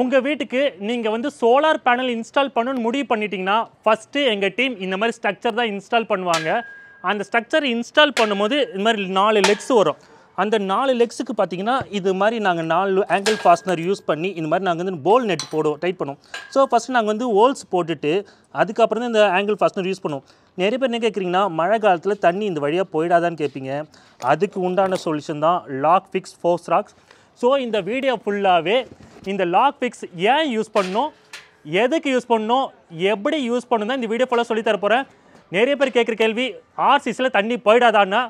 உங்கள் வீட்டுக்கு நீங்கள் வந்து சோலார் பேனல் இன்ஸ்டால் பண்ணணும்னு முடிவு பண்ணிட்டீங்கன்னா ஃபஸ்ட்டு எங்கள் டீம் இந்த மாதிரி ஸ்ட்ரக்சர் தான் இன்ஸ்டால் பண்ணுவாங்க. அந்த ஸ்ட்ரக்சர் இன்ஸ்டால் பண்ணும்போது இந்த மாதிரி 4 லெக்ஸ் வரும். அந்த 4 லெக்ஸுக்கு பார்த்தீங்கன்னா இது மாதிரி நாங்கள் 4 ஆங்கிள் ஃபாஸ்னர் யூஸ் பண்ணி இந்த மாதிரி நாங்கள் வந்து போல் நெட் போடுவோம், டைட் பண்ணுவோம். ஸோ ஃபஸ்ட்டு நாங்கள் வந்து ஹோல்ஸ் போட்டுட்டு அதுக்கப்புறம் தான் இந்த ஆங்கிள் ஃபாஸ்னர் யூஸ் பண்ணுவோம். நிறைய பேர் என்ன கேட்குறீங்கன்னா, மழை காலத்தில் தண்ணி இந்த வழியாக போயிடாதான்னு கேட்பீங்க. அதுக்கு உண்டான சொல்யூஷன் தான் lock fix force rocks. So இந்த வீடியோ ஃபுல்லாகவே இந்த லாக் ஃபிக்ஸ் ஏன் யூஸ் பண்ணணும், எதுக்கு யூஸ் பண்ணணும், எப்படி யூஸ் பண்ணணும் தான் இந்த வீடியோ ஃபுல்லாக சொல்லித்தர போகிறேன். நிறைய பேர் கேட்குற கேள்வி, ஆர்சிஸில் தண்ணி போயிடாதான்னா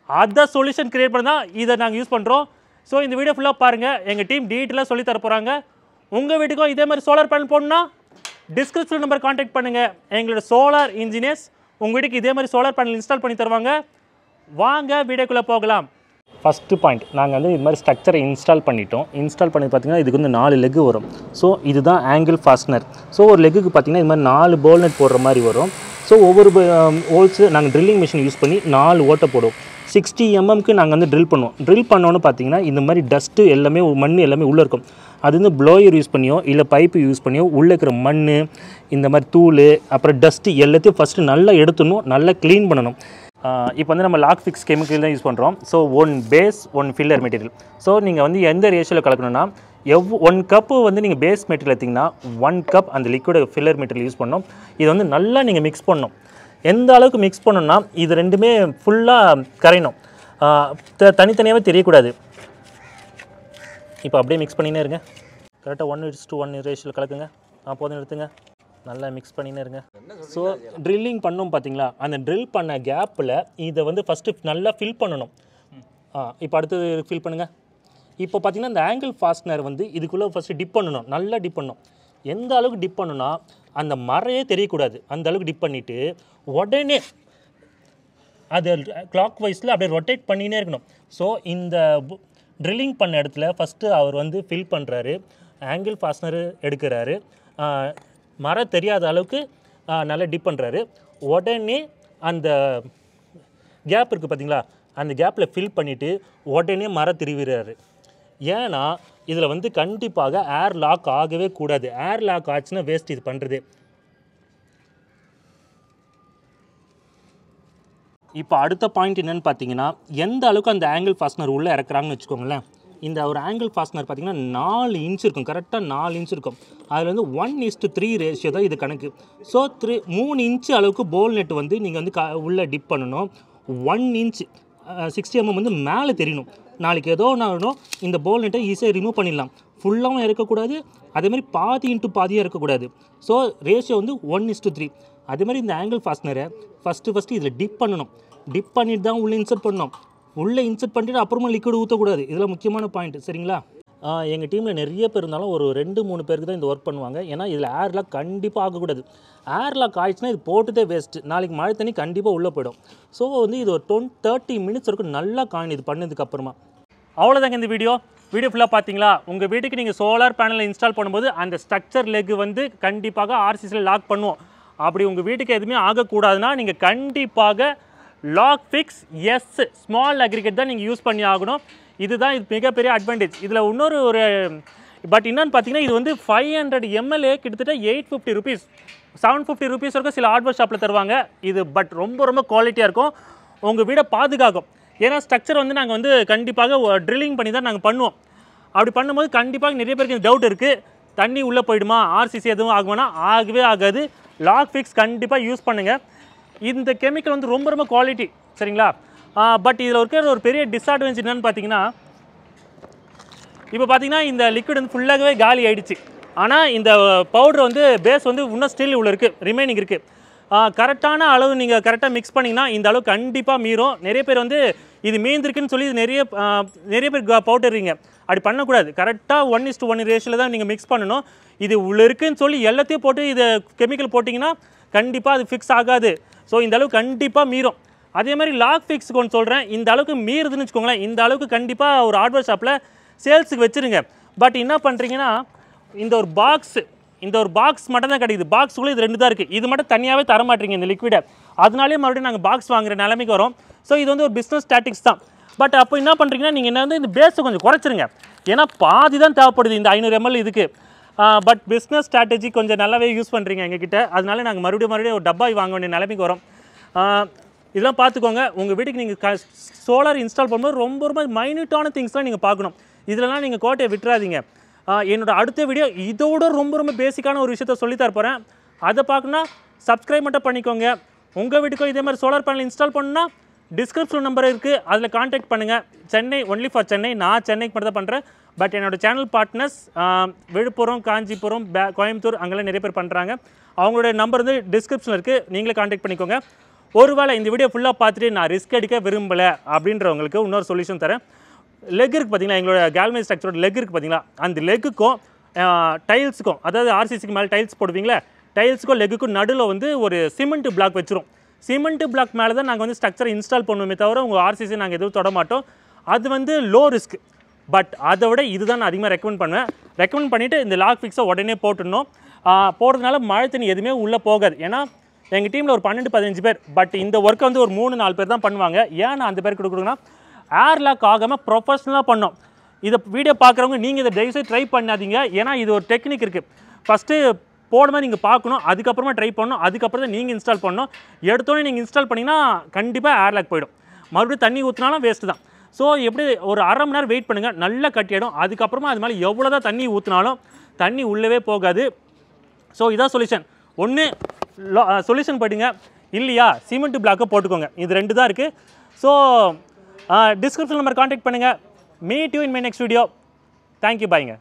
அதை சொல்யூஷன் கிரியேட் பண்ண தான் இதை நாங்கள் யூஸ் பண்ணுறோம். ஸோ இந்த வீடியோ ஃபுல்லாக பாருங்கள், எங்கள் டீம் டீட்டெயிலாக சொல்லித்தர போகிறாங்க. உங்கள் வீட்டுக்கும் இதே மாதிரி சோலார் பேனல் போடணும்னா டிஸ்கிரிப்ஷன் நம்பர் கான்டாக்ட் பண்ணுங்கள். எங்களோட சோலார் இன்ஜினியர்ஸ் உங்கள் வீட்டுக்கு இதே மாதிரி சோலார் பேனல் இன்ஸ்டால் பண்ணி தருவாங்க. வாங்க வீடியோக்குள்ளே போகலாம். ஃபஸ்ட்டு பாயிண்ட், நாங்கள் வந்து இது மாதிரி ஸ்ட்ரக்சரை இன்ஸ்டால் பண்ணிட்டோம். இன்ஸ்டால் பண்ணி பார்த்தீங்கன்னா இதுக்கு வந்து 4 லெக்கு வரும். ஸோ இதுதான் ஆங்கிள் ஃபாஸ்னர். ஸோ ஒரு லெக்குக்கு பார்த்தீங்கன்னா இது மாதிரி 4 போல் நெட் போடுற மாதிரி வரும். ஸோ ஒவ்வொரு ஹோல்ஸு நாங்கள் ட்ரில்லிங் மிஷின் யூஸ் பண்ணி 4 ஓட்டை போடுவோம். 60 mm நாங்கள் வந்து ட்ரில் பண்ணுவோம். ட்ரில் பண்ணோன்னு பார்த்தீங்கன்னா இந்த மாதிரி டஸ்ட்டு எல்லாமே மண் எல்லாமே உள்ளே இருக்கும். அது வந்து ப்ளோயர் யூஸ் பண்ணியோ இல்லை பைப்பு யூஸ் பண்ணியோ உள்ளே இருக்கிற மண், இந்த மாதிரி தூள், அப்புறம் டஸ்ட்டு எல்லாத்தையும் ஃபஸ்ட்டு நல்லா எடுத்துடணும், நல்லா க்ளீன் பண்ணணும். இப்போ வந்து நம்ம லாக் ஃபிக்ஸ் கெமிக்கல் தான் யூஸ் பண்ணுறோம். So 1 base 1 filler material. So நீங்கள் வந்து எந்த ரேஷியோவில் கலக்கணும்னா 1 கப்பு வந்து நீங்கள் பேஸ் மெட்டீரியல் எடுத்திங்கன்னா 1 கப் அந்த லிக்விட் ஃபில்லர் மெட்டீரியல் யூஸ் பண்ணணும். இதை வந்து நல்லா நீங்கள் மிக்ஸ் பண்ணணும். எந்த அளவுக்கு மிக்ஸ் பண்ணணும்னா இது ரெண்டுமே ஃபுல்லாக கரையணும், தனித்தனியாகவே தெரியக்கூடாது. இப்போ அப்படியே மிக்ஸ் பண்ணினே இருங்க. கரெக்டாக 1:1 ரேஷியோவில் கலக்குங்க. போதும், எடுத்துங்க, நல்லா மிக்ஸ் பண்ணினே இருங்க. ஸோ ட்ரில்லிங் பண்ணோம் பார்த்தீங்களா, அந்த ட்ரில் பண்ண கேப்பில் இதை வந்து ஃபஸ்ட்டு நல்லா ஃபில் பண்ணணும். இப்போ அடுத்தது ஃபில் பண்ணுங்கள். இப்போ பார்த்தீங்கன்னா இந்த ஆங்கிள் ஃபாஸ்னர் வந்து இதுக்குள்ளே ஃபஸ்ட்டு டிப் பண்ணணும், நல்லா டிப் பண்ணணும். எந்த அளவுக்கு டிப் பண்ணுன்னா அந்த மறையே தெரியக்கூடாது, அந்த அளவுக்கு டிப் பண்ணிவிட்டு உடனே அது கிளாக் வைஸில் அப்படியே ரொட்டேட் பண்ணினே இருக்கணும். ஸோ இந்த ட்ரில்லிங் பண்ண இடத்துல ஃபஸ்ட்டு அவர் வந்து ஃபில் பண்ணுறாரு, ஆங்கிள் ஃபாஸ்னர் எடுக்கிறாரு, மர தெரியாத அளவுக்கு நல்லா டிப் பண்ணுறாரு. உடனே அந்த கேப் இருக்குது பார்த்தீங்களா, அந்த கேப்பில் ஃபில் பண்ணிவிட்டு உடனே மர திருவிறாரு. ஏன்னா இதில் வந்து கண்டிப்பாக ஏர் லாக் ஆகவே கூடாது. ஏர் லாக் ஆச்சுன்னா வேஸ்ட் இது பண்ணுறது. இப்போ அடுத்த பாயிண்ட் என்னென்னு பார்த்தீங்கன்னா, எந்த அளவுக்கு அந்த ஆங்கிள் ஃபாஸ்னர் உள்ளே இறக்குறாங்கன்னு வச்சுக்கோங்களேன். இந்த ஒரு ஆங்கிள் ஃபாஸ்னர் பார்த்தீங்கன்னா 4 இன்ச் இருக்கும், கரெக்டாக 4 இன்ச் இருக்கும். அதில் வந்து 1:3 ரேஷியோ தான் இது கணக்கு. ஸோ 3 இன்ச்சு அளவுக்கு போல் நெட் வந்து நீங்கள் வந்து உள்ளே டிப் பண்ணணும். 1 இன்ச் 60 mm வந்து மேலே தெரியணும். நாளைக்கு ஏதோ ஒன்று இந்த போல் நெட்டை ஈஸியாக ரிமூவ் பண்ணிடலாம். ஃபுல்லாகவும் இறக்கக்கூடாது, அதேமாதிரி பாதி இன்ட்டு பாதியாக இருக்கக்கூடாது. ஸோ ரேஷியோ வந்து 1:3. அதேமாதிரி இந்த ஆங்கிள் ஃபாஸ்னரை ஃபஸ்ட்டு இதில் டிப் பண்ணணும். டிப் பண்ணிட்டு தான் உள்ளே இன்சர்ட் பண்ணணும். உள்ளே இன்சர்ட் பண்ணிட்டு அப்புறமா லிக்விட் ஊற்றக்கூடாது. இதெல்லாம் முக்கியமான பாயிண்ட், சரிங்களா? எங்கள் டீமில் நிறைய பேர் இருந்தாலும் ஒரு 2-3 பேருக்கு தான் இந்த ஒர்க் பண்ணுவாங்க. ஏன்னா இதில் ஏர் லாக் கண்டிப்பாக ஆகக்கூடாது. ஏர் லாக் ஆகிடுச்சுன்னா இது போட்டுதே வேஸ்ட்டு. நாளைக்கு மழை தண்ணி கண்டிப்பாக உள்ளே போயிடும். ஸோ வந்து இது ஒரு 30 மினிட்ஸ் வரைக்கும் நல்லா காணும் இது பண்ணதுக்கப்புறமா. அவ்வளோதாங்க இந்த வீடியோ ஃபுல்லாக பார்த்தீங்களா? உங்கள் வீட்டுக்கு நீங்கள் சோலார் பேனலை இன்ஸ்டால் பண்ணும்போது அந்த ஸ்ட்ரக்சர் லெக் வந்து கண்டிப்பாக ஆர்சிஸில் லாக் பண்ணுவோம். அப்படி உங்கள் வீட்டுக்கு எதுவுமே ஆகக்கூடாதுன்னா நீங்கள் கண்டிப்பாக லாக் ஃபிக்ஸ் ஸ்மால் அக்ரிகேட் தான் நீங்கள் யூஸ் பண்ணி ஆகணும். இதுதான் இது மிகப்பெரிய அட்வான்டேஜ். இதில் இன்னொரு பட் என்னன்னு பார்த்தீங்கன்னா, இது வந்து 500 ml கிட்டத்தட்ட 850 rupees 750 rupees வரைக்கும் சில ஹார்ட்வேர் ஷாப்பில் தருவாங்க. இது பட் ரொம்ப குவாலிட்டியாக இருக்கும், உங்கள் வீடை பாதுகாக்கும். ஏன்னா ஸ்ட்ரக்சர் வந்து நாங்கள் வந்து கண்டிப்பாக ட்ரில்லிங் பண்ணி தான் நாங்கள் பண்ணுவோம். அப்படி பண்ணும்போது கண்டிப்பாக நிறைய பேருக்கு இந்த டவுட் இருக்குது, தண்ணி உள்ளே போயிடுமா, ஆர்சிசி எதுவும் ஆகுமானா? ஆகவே ஆகாது. லாக் ஃபிக்ஸ் கண்டிப்பாக யூஸ் பண்ணுங்கள். இந்த கெமிக்கல் வந்து ரொம்ப குவாலிட்டி, சரிங்களா? பட் இதில் இருக்கிற ஒரு பெரிய டிஸ்அட்வான்டேஜ் என்னென்னு பார்த்தீங்கன்னா, இப்போ பார்த்தீங்கன்னா இந்த லிக்விட் வந்து ஃபுல்லாகவே காலி ஆகிடுச்சு. ஆனால் இந்த பவுடர் வந்து பேஸ் வந்து இன்னும் ஸ்டில் இவ்வளோ இருக்குது, ரிமைனிங் இருக்குது. கரெக்டான அளவு நீங்கள் கரெக்டாக மிக்ஸ் பண்ணிங்கன்னா இந்த அளவு கண்டிப்பாக மீறும். நிறைய பேர் வந்து இது மீந்திருக்குன்னு சொல்லி நிறைய பேர் பவுடர்றீங்க. அப்படி பண்ணக்கூடாது. கரெக்டாக 1:1 ரேஷியோவில் தான் நீங்கள் மிக்ஸ் பண்ணணும். இது உள்ளே இருக்குன்னு சொல்லி எல்லாத்தையும் போட்டு இதை கெமிக்கல் போட்டிங்கன்னா கண்டிப்பாக அது ஃபிக்ஸ் ஆகாது. ஸோ இந்த அளவுக்கு கண்டிப்பாக மீறும். அதே மாதிரி லாக் ஃபிக்ஸுக்கு ஒன்று சொல்கிறேன், இந்த அளவுக்கு மீறுதுன்னு வச்சுக்கோங்களேன், இந்த அளவுக்கு கண்டிப்பாக ஒரு ஹார்ட்வேர் ஷாப்பில் சேல்ஸுக்கு வச்சுருங்க. பட் என்ன பண்ணுறீங்கன்னா, இந்த ஒரு பாக்ஸ் மட்டும் தான் கிடைக்குது. பாக்ஸுக்குள்ளே இது 2 தான் இருக்குது. இது மட்டும் தனியாகவே தரமாட்டீங்க இந்த லிக்விடை. அதனாலே மறுபடியும் நாங்கள் பாக்ஸ் வாங்குற நிலைமைக்கு வரோம். ஸோ இது வந்து ஒரு பிஸ்னஸ் ஸ்டாட்டிக்ஸ் தான். பட் அப்போ என்ன பண்ணுறீங்கன்னா, நீங்கள் என்ன வந்து இந்த பேஸை கொஞ்சம் குறைச்சிருங்க. ஏன்னா பாதி தான் தேவைப்படுது இந்த 500 ml இதுக்கு. பட் பிஸ்னஸ் ஸ்ட்ராட்டஜி கொஞ்சம் நல்லாவே யூஸ் பண்ணுறீங்க எங்ககிட்ட. அதனால நாங்கள் மறுபடியும் ஒரு டப்பா வாங்க வேண்டிய நிலைமைக்கு வரோம். இதெல்லாம் பார்த்துக்கோங்க. உங்கள் வீட்டுக்கு நீங்கள் சோலார் இன்ஸ்டால் பண்ணும்போது ரொம்ப மைன்யூட்டான திங்ஸ்லாம் நீங்கள் பார்க்கணும். இதிலலாம் நீங்கள் கோட்டையை விட்டுறாதீங்க. என்னோட அடுத்த வீடியோ இதோட ரொம்ப பேசிக்கான ஒரு விஷயத்த சொல்லி தரப்போகிறேன். அதை பார்க்கணுன்னா சப்ஸ்கிரைப் மட்டும் பண்ணிக்கோங்க. உங்கள் வீட்டுக்கும் இதே மாதிரி சோலார் பேனல் இன்ஸ்டால் பண்ணணுன்னா டிஸ்கிரிப்ஷன் நம்பர் இருக்குது, அதில் கான்டாக்ட் பண்ணுங்கள். Chennai only for Chennai. நான் சென்னைக்கு மட்டும் தான் பண்ணுறேன். பட் என்னோடய சேனல் பார்ட்னர்ஸ் விழுப்புரம், காஞ்சிபுரம், கோயம்புத்தூர் அங்கெல்லாம் நிறைய பேர் பண்ணுறாங்க. அவங்களுடைய நம்பர் வந்து டிஸ்கிரிப்ஷனில் இருக்குது, நீங்களே கான்டாக்ட் பண்ணிக்கோங்க. ஒருவேளை இந்த வீடியோ ஃபுல்லாக பார்த்துட்டு நான் ரிஸ்க் எடுக்க விரும்பலை அப்படின்றவங்களுக்கு இன்னொரு சொல்யூஷன் தரேன். லெக் இருக்குது பார்த்தீங்களா, எங்களோட கேல்வனைஸ் ஸ்ட்ரக்சரோட லெக் இருக்குது பார்த்தீங்களா, அந்த லெக்குக்கும் டைல்ஸுக்கும், அதாவது ஆர்சிசிக்கு மேலே டைல்ஸ் போடுவீங்களா, டைல்ஸுக்கும் லெக்குக்கும் நடுவில் வந்து ஒரு சிமெண்ட் பிளாக் வச்சிரும். சிமெண்ட் பிளாக் மேலே தான் நாங்கள் வந்து ஸ்ட்ரக்சரை இன்ஸ்டால் பண்ணுவோமே தவிர உங்கள் ஆர்சிசி நாங்கள் எதுவும் தொட மாட்டோம். அது வந்து லோ ரிஸ்க். பட் அதை விட இதுதான் நான் அதிகமாக ரெக்கமெண்ட் பண்ணுவேன். ரெக்கமெண்ட் பண்ணிவிட்டு இந்த லாக் ஃபிக்ஸை உடனே போட்டுடணும். போடுறதுனால மழை தண்ணி எதுவுமே உள்ளே போகாது. ஏன்னா எங்கள் டீமில் ஒரு 12-15 பேர். பட் இந்த ஒர்க்கை வந்து ஒரு 3-4 பேர் தான் பண்ணுவாங்க. ஏன் நான் அந்த பேர் கொடுக்குறேன்னா ஏர் லாக் ஆகாமல் ப்ரொஃபஷ்னலாக பண்ணோம். இதை வீடியோ பார்க்குறவங்க நீங்கள் இதை தயவுசெய்து ட்ரை பண்ணாதீங்க. ஏன்னா இது ஒரு டெக்னிக் இருக்குது. ஃபஸ்ட்டு போடும்போது நீங்கள் பார்க்கணும், அதுக்கப்புறமா ட்ரை பண்ணணும், அதுக்கப்புறம் தான் நீங்கள் இன்ஸ்டால் பண்ணணும். எடுத்தோடனே நீங்கள் இன்ஸ்டால் பண்ணிங்கன்னா கண்டிப்பாக ஏர் லாக் போயிடும். மறுபடியும் தண்ணி ஊற்றினாலும் வேஸ்ட்டு தான். ஸோ எப்படி ஒரு அரை மணி நேரம் வெயிட் பண்ணுங்கள், நல்லா கட்டிடும். அதுக்கப்புறமா அது மேலே எவ்வளோ தான் தண்ணி ஊற்றினாலும் தண்ணி உள்ளவே போகாது. ஸோ இதான் சொல்யூஷன். ஒன்று சொல்யூஷன் போயிடுங்க, இல்லையா சிமெண்ட் பிளாக்கை போட்டுக்கோங்க. இது 2 தான் இருக்குது. ஸோ டிஸ்கிரிப்ஷன் நம்பர் கான்டாக்ட் பண்ணுங்கள். Meet you in my next video. Thank you, பாய்ங்க.